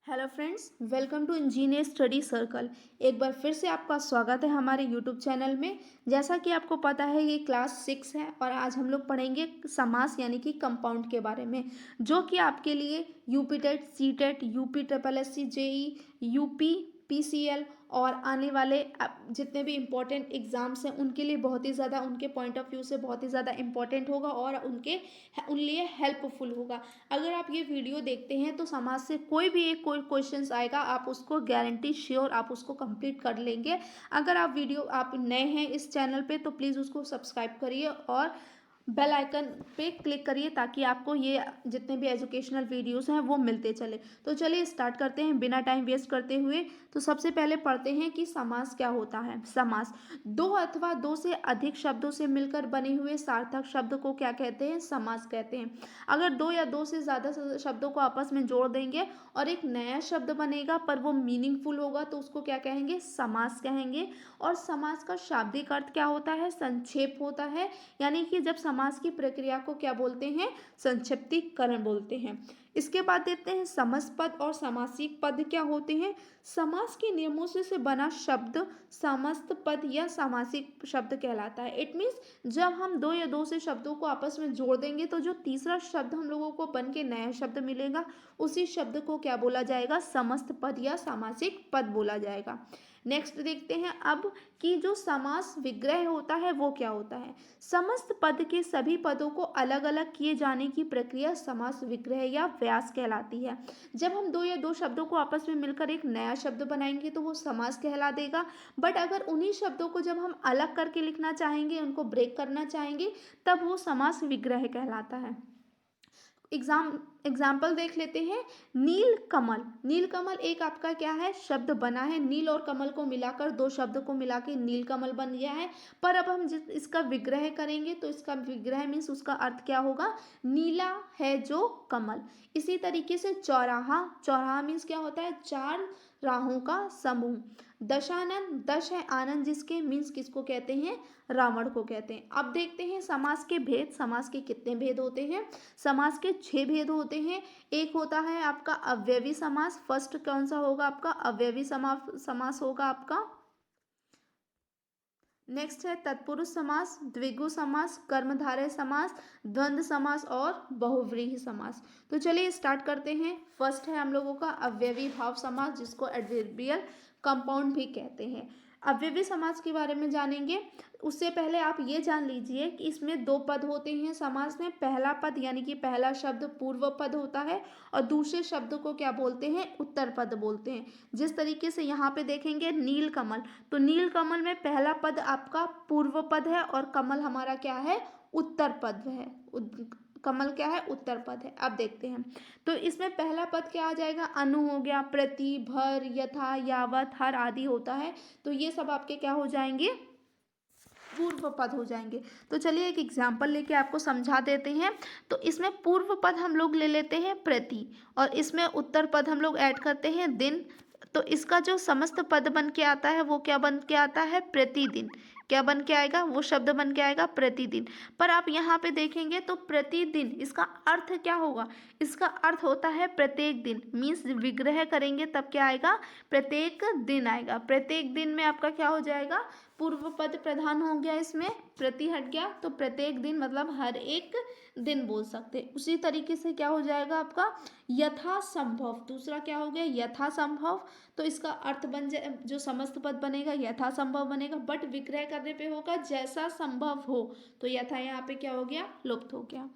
Hello friends, welcome to engineer study circle. एक बार फिर से आपका स्वागत है हमारे यूट्यूब चैनल में। जैसा कि आपको पता है ये क्लास 6 है और आज हम लोग पढ़ेंगे समास यानी कि कंपाउंड के बारे में, जो कि आपके लिए UP TET, C TET, UP triple S C, JE, UP PCL और आने वाले जितने भी इम्पोर्टेंट एग्ज़ाम्स हैं उनके लिए बहुत ही ज़्यादा, उनके पॉइंट ऑफ व्यू से बहुत ही ज़्यादा इम्पोर्टेंट होगा और उन लिए हेल्पफुल होगा। अगर आप ये वीडियो देखते हैं तो समाज से कोई भी एक कोई क्वेश्चंस आएगा, आप उसको गारंटी श्योर आप उसको कंप्लीट कर लेंगे। अगर आप नए हैं इस चैनल पे तो प्लीज़ उसको सब्सक्राइब करिए और बेल आइकन पे क्लिक करिए ताकि आपको ये जितने भी एजुकेशनल वीडियोस हैं वो मिलते चले। तो चलिए स्टार्ट करते हैं बिना टाइम वेस्ट करते हुए। तो सबसे पहले पढ़ते हैं कि समास क्या होता है। समास दो अथवा दो से अधिक शब्दों से मिलकर बने हुए सार्थक शब्द को क्या कहते हैं? समास कहते हैं। अगर दो या दो से ज़्यादा शब्दों को आपस में जोड़ देंगे और एक नया शब्द बनेगा पर वो मीनिंगफुल होगा तो उसको क्या कहेंगे? समास कहेंगे। और समास का शाब्दिक अर्थ क्या होता है? संक्षेप होता है। यानी कि जब समास की प्रक्रिया को क्या बोलते हैं? संक्षिप्तीकरण बोलते हैं। इसके बाद देखते हैं समस्त पद और समासिक पद क्या होते हैं। समास के नियमों से बना शब्द समस्त पद या सामासिक शब्द कहलाता है। इट मीन्स जब हम दो या दो से शब्दों को आपस में जोड़ देंगे तो जो तीसरा शब्द हम लोगों को बन के नया शब्द मिलेगा उसी शब्द को क्या बोला जाएगा? समस्त पद या सामासिक पद बोला जाएगा। नेक्स्ट देखते हैं अब कि जो समास विग्रह होता है वो क्या होता है। समस्त पद के सभी पदों को अलग अलग किए जाने की प्रक्रिया समास विग्रह या व्यास कहलाती है। जब हम दो या दो शब्दों को आपस में मिलकर एक नया शब्द बनाएंगे तो वो समास कहला देगा। बट अगर उन्हीं शब्दों को जब हम अलग करके लिखना चाहेंगे, उनको ब्रेक करना चाहेंगे, तब वो समास विग्रह कहलाता है। एग्जाम्पल देख लेते हैं। नील कमल। नील कमल एक आपका क्या है? शब्द बना है। नील और कमल को मिलाकर दो शब्द को मिला के नील कमल बन गया है। पर अब हम इसका विग्रह करेंगे तो इसका विग्रह मीन्स उसका अर्थ क्या होगा? नीला है जो कमल। इसी तरीके से चौराहा। चौराहा मीन्स क्या होता है? चार राहों का समूह। दशानन, दश है आनंद जिसके, मीन्स किसको कहते हैं? रावण को कहते हैं। अब देखते हैं समास के भेद। समास के कितने भेद होते हैं? समास के 6 भेद होते हैं। एक होता है आपका अव्ययी समास। फर्स्ट कौन सा होगा आपका? अव्ययी समास होगा आपका। नेक्स्ट है तत्पुरुष समास, द्विगु समास, कर्मधारय समास, द्वंद्व समास और बहुव्रीहि समास। तो चलिए स्टार्ट करते हैं। फर्स्ट है हम लोगों का अव्ययी भाव समास जिसको एडवर्बियल कंपाउंड भी कहते हैं। अव्ययी समास के बारे में जानेंगे उससे पहले आप ये जान लीजिए कि इसमें दो पद होते हैं समास में। पहला पद यानी कि पहला शब्द पूर्व पद होता है और दूसरे शब्द को क्या बोलते हैं? उत्तर पद बोलते हैं। जिस तरीके से यहाँ पे देखेंगे नील कमल, तो नील कमल में पहला पद आपका पूर्व पद है और कमल हमारा क्या है? उत्तर पद है। कमल क्या है? उत्तर पद है। अब देखते हैं तो इसमें पहला पद क्या आ जाएगा? अनु हो गया, प्रति, भर, यथा, यावत, हर आदि होता है। तो ये सब आपके क्या हो जाएंगे? पूर्व पद हो जाएंगे। तो चलिए एक एग्जाम्पल लेके आपको समझा देते हैं। तो इसमें पूर्व पद हम लोग ले लेते हैं प्रति और इसमें उत्तर पद हम लोग ऐड करते हैं दिन। तो इसका जो समस्त पद बन के आता है वो क्या बन के आता है? प्रतिदिन। क्या बन के आएगा? वो शब्द बन के आएगा प्रतिदिन। पर आप यहाँ पे देखेंगे तो प्रतिदिन इसका अर्थ क्या होगा? इसका अर्थ होता है प्रत्येक दिन। मीन्स विग्रह करेंगे तब क्या आएगा? प्रत्येक दिन आएगा। प्रत्येक दिन में आपका क्या हो जाएगा? पूर्व पद प्रधान हो गया, इसमें प्रति हट गया तो प्रत्येक दिन मतलब हर एक दिन बोल सकते। उसी तरीके से क्या हो जाएगा आपका? यथा संभव। दूसरा क्या हो गया? यथा संभव। तो इसका अर्थ बन जाए, जो समस्त पद बनेगा यथा संभव बनेगा, बट विग्रह करने पे होगा जैसा संभव हो। तो यथा यहाँ पे क्या हो गया? लुप्त हो गया।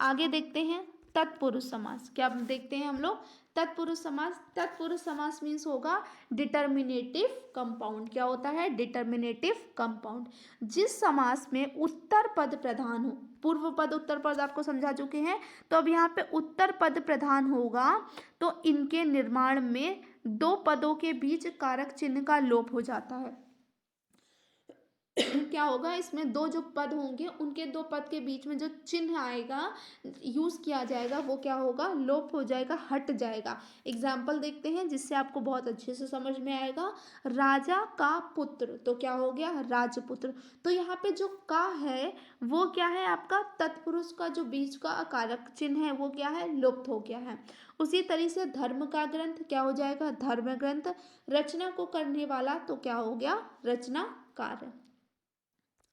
आगे देखते हैं तत्पुरुष समास। क्या देखते हैं हम लोग? तत्पुरुष समास। तत्पुरुष समास मीन्स होगा डिटर्मिनेटिव कंपाउंड। क्या होता है? Determinative compound. जिस समास में उत्तर पद प्रधान हो, पूर्व पद उत्तर पद आपको समझा चुके हैं, तो अब यहाँ पे उत्तर पद प्रधान होगा तो इनके निर्माण में दो पदों के बीच कारक चिन्ह का लोप हो जाता है। क्या होगा, इसमें दो जो पद होंगे उनके दो पद के बीच में जो चिन्ह आएगा, यूज किया जाएगा, वो क्या होगा, लोप हो जाएगा, हट जाएगा। एग्जाम्पल देखते हैं जिससे आपको बहुत अच्छे से समझ में आएगा। राजा का पुत्र, तो क्या हो गया, राजपुत्र। तो यहाँ पे जो का है वो क्या है, आपका तत्पुरुष का जो बीच का अकारक चिन्ह है वो क्या है, लुप्त हो गया है। उसी तरीके से धर्म का ग्रंथ क्या हो जाएगा, धर्म ग्रंथ। रचना को करने वाला तो क्या हो गया, रचनाकार।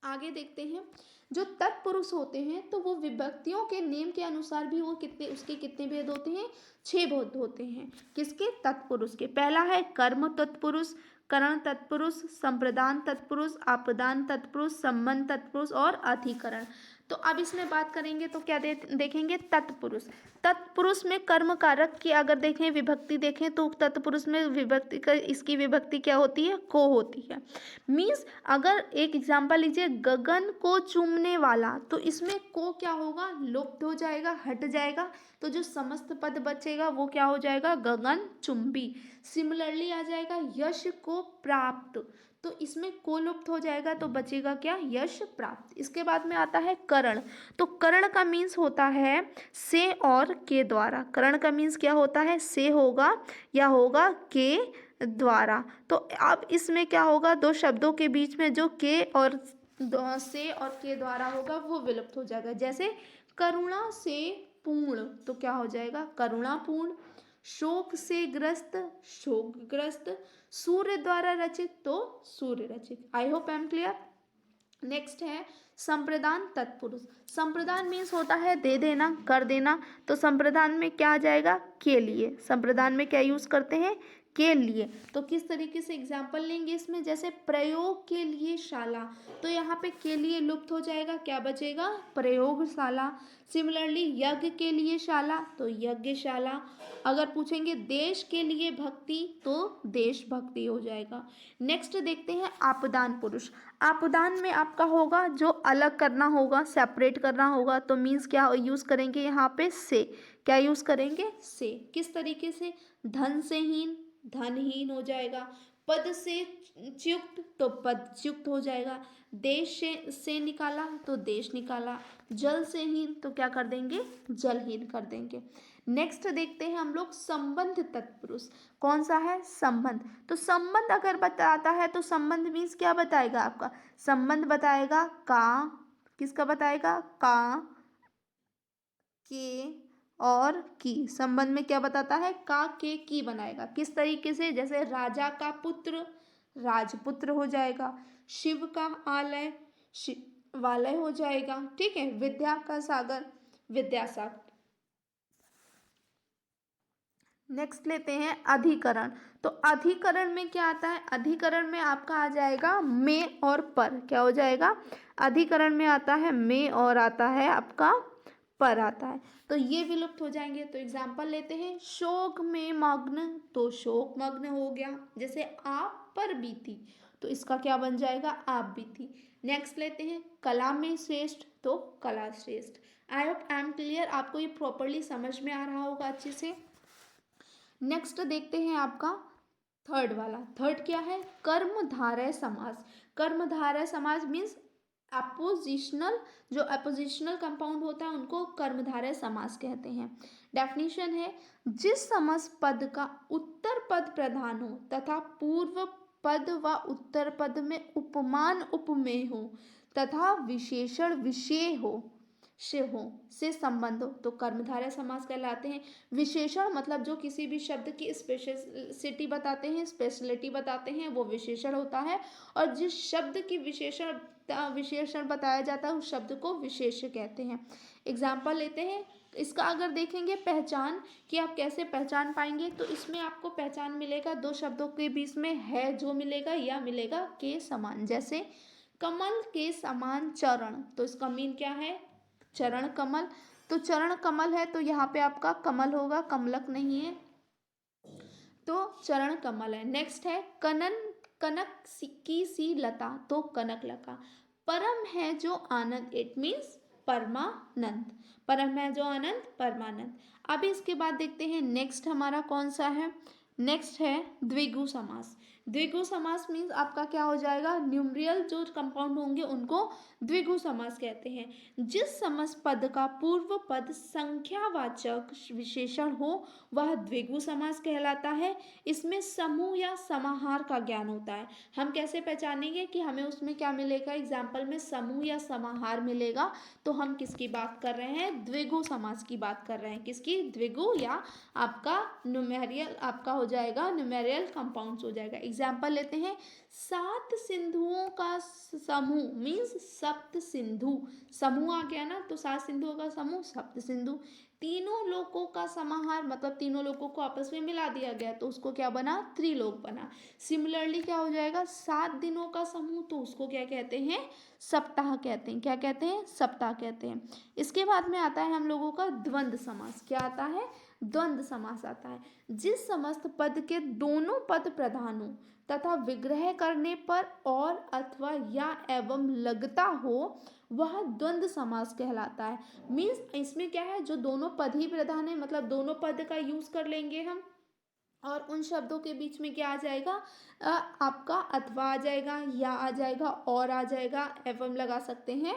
आगे देखते हैं, जो तत्पुरुष होते हैं तो वो विभक्तियों के नियम के अनुसार भी वो कितने, उसके कितने भेद होते हैं, 6 भेद होते हैं। किसके, तत्पुरुष के। पहला है कर्म तत्पुरुष, करण तत्पुरुष, संप्रदान तत्पुरुष, आपदान तत्पुरुष, संबंध तत्पुरुष और अधिकरण। तो अब इसमें बात करेंगे तो क्या देखेंगे, तत्पुरुष। तत्पुरुष में कर्म कारक की अगर देखें, विभक्ति देखें तो तत्पुरुष में विभक्ति का, इसकी विभक्ति क्या होती है, को होती है। मीन्स अगर एक एग्जाम्पल लीजिए, गगन को चूमने वाला, तो इसमें को क्या होगा, लुप्त हो जाएगा, हट जाएगा। तो जो समस्त पद बचेगा वो क्या हो जाएगा, गगन चुंबी। सिमिलरली आ जाएगा यश को प्राप्त, तो इसमें को लुप्त हो जाएगा तो बचेगा क्या, यश प्राप्त। इसके बाद में आता है करण। तो करण का मीन्स होता है से और के द्वारा। करण का मीन्स क्या होता है, से होगा या होगा के द्वारा। तो अब इसमें क्या होगा, दो शब्दों के बीच में जो के और से और के द्वारा होगा वो विलुप्त हो जाएगा। जैसे करुणा से पूर्ण, तो क्या हो जाएगा, करुणापूर्ण। शोक से ग्रस्त, शोकग्रस्त। सूर्य द्वारा रचित तो सूर्य रचित। I hope I am clear. Next है संप्रदान तत्पुरुष। संप्रदान मीन्स होता है दे देना, कर देना। तो संप्रदान में क्या आ जाएगा, के लिए। संप्रदान में क्या यूज करते हैं, के लिए। तो किस तरीके से एग्जाम्पल लेंगे इसमें, जैसे प्रयोग के लिए शाला, तो यहाँ पे के लिए लुप्त हो जाएगा, क्या बचेगा, प्रयोगशाला। सिमिलरली यज्ञ के लिए शाला तो यज्ञशाला। अगर पूछेंगे देश के लिए भक्ति तो देशभक्ति हो जाएगा। नेक्स्ट देखते हैं आपदान पुरुष। आपदान में आपका होगा जो अलग करना होगा, सेपरेट करना होगा, तो मीन्स क्या यूज करेंगे यहाँ पे, से। क्या यूज करेंगे, से। किस तरीके से, धन से हीन धनहीन हो जाएगा। पद से च्युत तो पद च्युत हो जाएगा। देश से निकाला तो देश निकाला। जल से हीन तो क्या कर देंगे, जलहीन कर देंगे। नेक्स्ट देखते हैं हम लोग संबंध तत्पुरुष। कौन सा है, संबंध। तो संबंध अगर बताता है तो संबंध मीन्स क्या बताएगा, आपका संबंध बताएगा का, किसका बताएगा, का, के और की। संबंध में क्या बताता है, का के की बनाएगा। किस तरीके से, जैसे राजा का पुत्र राजपुत्र हो जाएगा। शिव का आलय शिवालय हो जाएगा। ठीक है, विद्या का सागर विद्यासागर। नेक्स्ट लेते हैं अधिकरण। तो अधिकरण में क्या आता है, अधिकरण में आपका आ जाएगा में और पर। क्या हो जाएगा, अधिकरण में आता है में और आता है आपका पर आता है। तो ये विलुप्त हो जाएंगे। तो एग्जाम्पल लेते हैं, शोक में मग्न तो शोक मग्न हो गया। जैसे आप पर बीती तो इसका क्या बन जाएगा, आप बीती। नेक्स्ट लेते हैं कला में श्रेष्ठ तो कला श्रेष्ठ। I hope I am clear, आपको ये प्रॉपरली समझ में आ रहा होगा अच्छे से। नेक्स्ट देखते हैं आपका थर्ड वाला। थर्ड क्या है, कर्मधारय समास। कर्मधारय समास मीन्स अपोजिशनल, जो अपोजिशनल कंपाउंड होता है उनको कर्मधारय समास कहते हैं। डेफिनेशन है, जिस समास पद का उत्तर पद प्रधान हो तथा पूर्व पद व उत्तर पद में उपमान उपमेय हो तथा विशेषण विषय हो से संबंध हो तो कर्मधारय समास कहलाते हैं। विशेषण मतलब जो किसी भी शब्द की स्पेशलिटी बताते हैं, स्पेशलिटी बताते हैं, वो विशेषण होता है। और जिस शब्द की विशेषण बताया जाता है उस शब्द को विशेष्य कहते हैं। एग्जाम्पल लेते हैं, इसका अगर देखेंगे पहचान कि आप कैसे पहचान पाएंगे, तो इसमें आपको पहचान मिलेगा दो शब्दों के बीच में है जो मिलेगा या मिलेगा के समान। जैसे कमल के समान चरण, तो इसका मीन क्या है, चरण कमल। तो चरण कमल है तो यहाँ पे आपका कमल होगा, कमलक नहीं है, तो चरण कमल है। नेक्स्ट है कनक की सी लता तो कनक लता। परम है जो आनंद, इट मीन्स परमानंद। परम है जो आनंद, परमानंद। अब इसके बाद देखते हैं नेक्स्ट हमारा कौन सा है, नेक्स्ट है द्विगु समास। द्विगु समास मीन्स आपका क्या हो जाएगा, न्यूमरियल जो कंपाउंड होंगे उनको द्विगु समास कहते हैं। जिस समास पद का पूर्व पद संख्यावाचक विशेषण हो वह द्विगु समास कहलाता है। इसमें समूह या समाहार का ज्ञान होता है। हम कैसे पहचानेंगे कि हमें उसमें क्या मिलेगा, एग्जाम्पल में समूह या समाहार मिलेगा, तो हम किसकी बात कर रहे हैं, द्विगु समास की बात कर रहे हैं। किसकी, द्विगु या आपका न्यूमेरियल आपका हो जाएगा, न्यूमेरियल कंपाउंड्स हो जाएगा। एग्जाम्पल लेते हैं, 7 सिंधुओं का समूह मीन्स सप्त सिंधु, समूह आ गया ना, तो 7 सिंधुओं का समूह सप्त सिंधु। तीनों लोकों का समाहार मतलब तीनों लोकों को आपस में मिला दिया गया तो उसको क्या बना, त्रिलोक बना। सिमिलरली क्या हो जाएगा, 7 दिनों का समूह तो उसको क्या कहते हैं, सप्ताह कहते हैं। क्या कहते हैं, सप्ताह कहते हैं। इसके बाद में आता है हम लोगों का द्वंद्व समास। क्या आता है, द्वंद्व समास आता है। जिस समस्त पद के दोनों पद प्रधान हो तथा विग्रह करने पर और अथवा या एवं लगता हो वह द्वंद्व समास कहलाता है। मीन्स इसमें क्या है, जो दोनों पद ही प्रधान है मतलब दोनों पद का यूज कर लेंगे हम, और उन शब्दों के बीच में क्या आ जाएगा, आपका अथवा आ जाएगा, या आ जाएगा, और आ जाएगा, एवं लगा सकते हैं।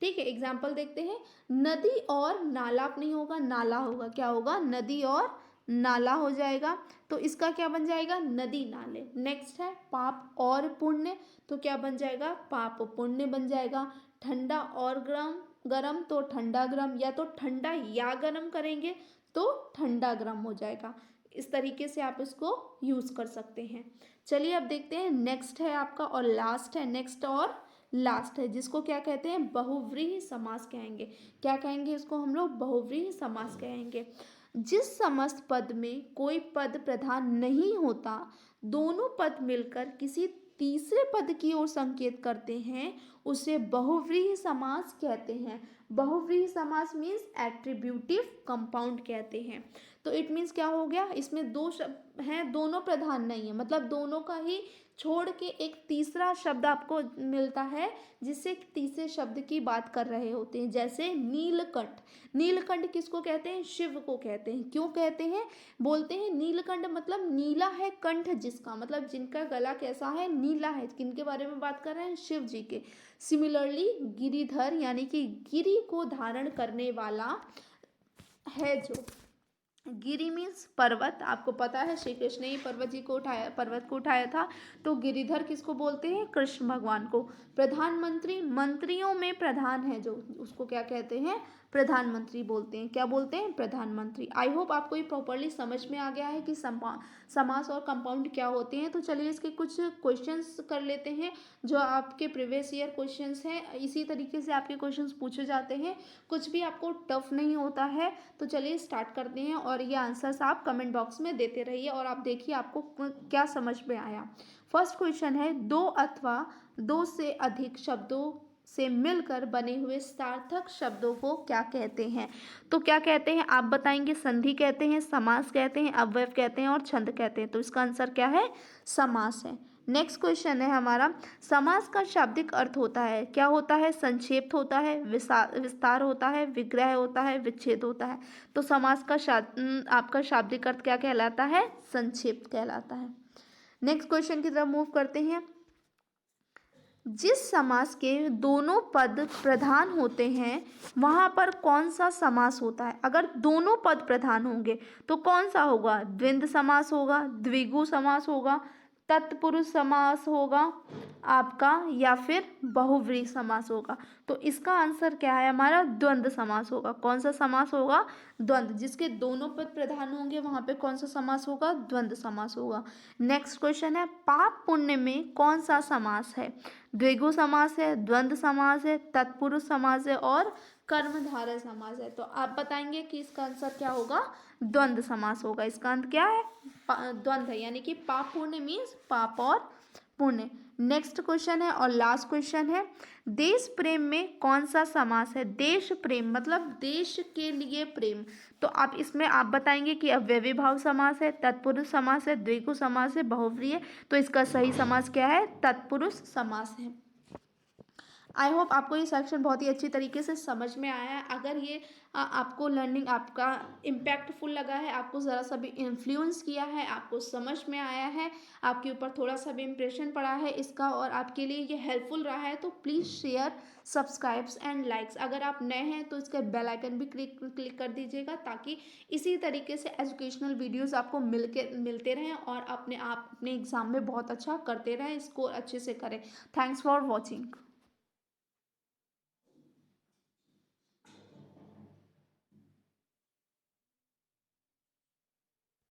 ठीक है, एग्जाम्पल देखते हैं, नदी और नाला नहीं होगा, नाला होगा, क्या होगा, नदी और नाला हो जाएगा, तो इसका क्या बन जाएगा, नदी नाले। नेक्स्ट है पाप और पुण्य, तो क्या बन जाएगा, पाप पुण्य बन जाएगा। ठंडा और गरम, गरम तो ठंडा गरम, या तो ठंडा या गरम करेंगे तो ठंडा गरम हो जाएगा। इस तरीके से आप इसको यूज कर सकते हैं। चलिए अब देखते हैं, नेक्स्ट है आपका और लास्ट है, नेक्स्ट और लास्ट है जिसको क्या कहते हैं, बहुव्रीहि समास कहेंगे। क्या कहेंगे इसको हम लोग, बहुव्रीहि समास कहेंगे। जिस समस्त पद में कोई पद प्रधान नहीं होता, दोनों पद मिलकर किसी तीसरे पद की ओर संकेत करते हैं, उसे बहुव्रीहि समास कहते हैं। बहुव्रीहि समास मीन्स एट्रीब्यूटिव कंपाउंड कहते हैं। तो इट मीन्स क्या हो गया, इसमें दो शब्द हैं, दोनों प्रधान नहीं है, मतलब दोनों का ही छोड़ के एक तीसरा शब्द आपको मिलता है जिससे तीसरे शब्द की बात कर रहे होते हैं। जैसे नीलकंठ, नीलकंठ किसको कहते हैं, शिव को कहते हैं। क्यों कहते हैं, बोलते हैं नीलकंठ मतलब नीला है कंठ जिसका, मतलब जिनका गला कैसा है, नीला है। किनके बारे में बात कर रहे हैं, शिव जी के। सिमिलरली गिरिधर यानी कि गिरि को धारण करने वाला है, जो गिरि मीन्स पर्वत, आपको पता है श्री कृष्ण ने ही पर्वत को उठाया था, तो गिरिधर किसको बोलते हैं, कृष्ण भगवान को। प्रधानमंत्री, मंत्रियों में प्रधान है जो, उसको क्या कहते हैं, प्रधानमंत्री बोलते हैं। क्या बोलते हैं, प्रधानमंत्री। आई होप आपको ये प्रॉपरली समझ में आ गया है कि समास और कंपाउंड क्या होते हैं। तो चलिए इसके कुछ क्वेश्चंस कर लेते हैं जो आपके प्रीवियस ईयर क्वेश्चंस हैं। इसी तरीके से आपके क्वेश्चंस पूछे जाते हैं, कुछ भी आपको टफ नहीं होता है। तो चलिए स्टार्ट करते हैं और ये आंसर्स आप कमेंट बॉक्स में देते रहिए और आप देखिए आपको क्या समझ में आया। फर्स्ट क्वेश्चन है, दो अथवा दो से अधिक शब्दों से मिलकर बने हुए सार्थक शब्दों को क्या कहते हैं। तो क्या कहते हैं आप बताएंगे, संधि कहते हैं, समास कहते हैं, अव्यय कहते हैं और छंद कहते हैं। तो इसका आंसर क्या है, समास है। नेक्स्ट क्वेश्चन है हमारा, समास का शाब्दिक अर्थ होता है, क्या होता है, संक्षेप होता है, विस्तार होता है, विग्रह होता है, विच्छेद होता है। तो समास का आपका शाब्दिक अर्थ क्या कहलाता है, संक्षेप कहलाता है। नेक्स्ट क्वेश्चन की तरफ मूव करते हैं, जिस समास के दोनों पद प्रधान होते हैं वहां पर कौन सा समास होता है। अगर दोनों पद प्रधान होंगे तो कौन सा होगा, द्वंद्व समास होगा, द्विगु समास होगा, तत्पुरुष समास होगा आपका, या फिर बहुव्रीहि समास होगा। तो इसका आंसर क्या है हमारा, द्वंद्व समास होगा। कौन सा समास होगा, द्वंद्व, जिसके दोनों पद प्रधान होंगे वहां पे कौन सा समास होगा, द्वंद्व समास होगा। नेक्स्ट क्वेश्चन है, पाप पुण्य में कौन सा समास है, द्विगु समास है, द्वंद्व समास है, तत्पुरुष समास है और कर्मधारय समास है। तो आप बताएंगे कि इसका आंसर क्या होगा, द्वंद्व समास होगा। इसका अंत क्या है, द्वंद्व है, यानी कि पाप पुण्य मीन्स पाप और पुण्य। नेक्स्ट क्वेश्चन है और लास्ट क्वेश्चन है, देश प्रेम में कौन सा समास है। देश प्रेम मतलब देश के लिए प्रेम, तो आप इसमें आप बताएंगे कि अव्ययी भाव समास है, तत्पुरुष समास है, द्विगु समास है, बहुव्रीहि है। तो इसका सही समास क्या है, तत्पुरुष समास है। आई होप आपको ये सेक्शन बहुत ही अच्छी तरीके से समझ में आया है। अगर ये आपको लर्निंग आपका इम्पैक्टफुल लगा है, आपको ज़रा सा भी इन्फ्लुएंस किया है, आपको समझ में आया है, आपके ऊपर थोड़ा सा भी इम्प्रेशन पड़ा है इसका और आपके लिए ये हेल्पफुल रहा है, तो please share, subscribes and likes. अगर आप नए हैं तो इसका बेल आइकन भी क्लिक क्लिक कर दीजिएगा, ताकि इसी तरीके से एजुकेशनल वीडियोस आपको मिलते रहें और आप अपने एग्ज़ाम में बहुत अच्छा करते रहें, स्कोर अच्छे से करें। Thanks for watching.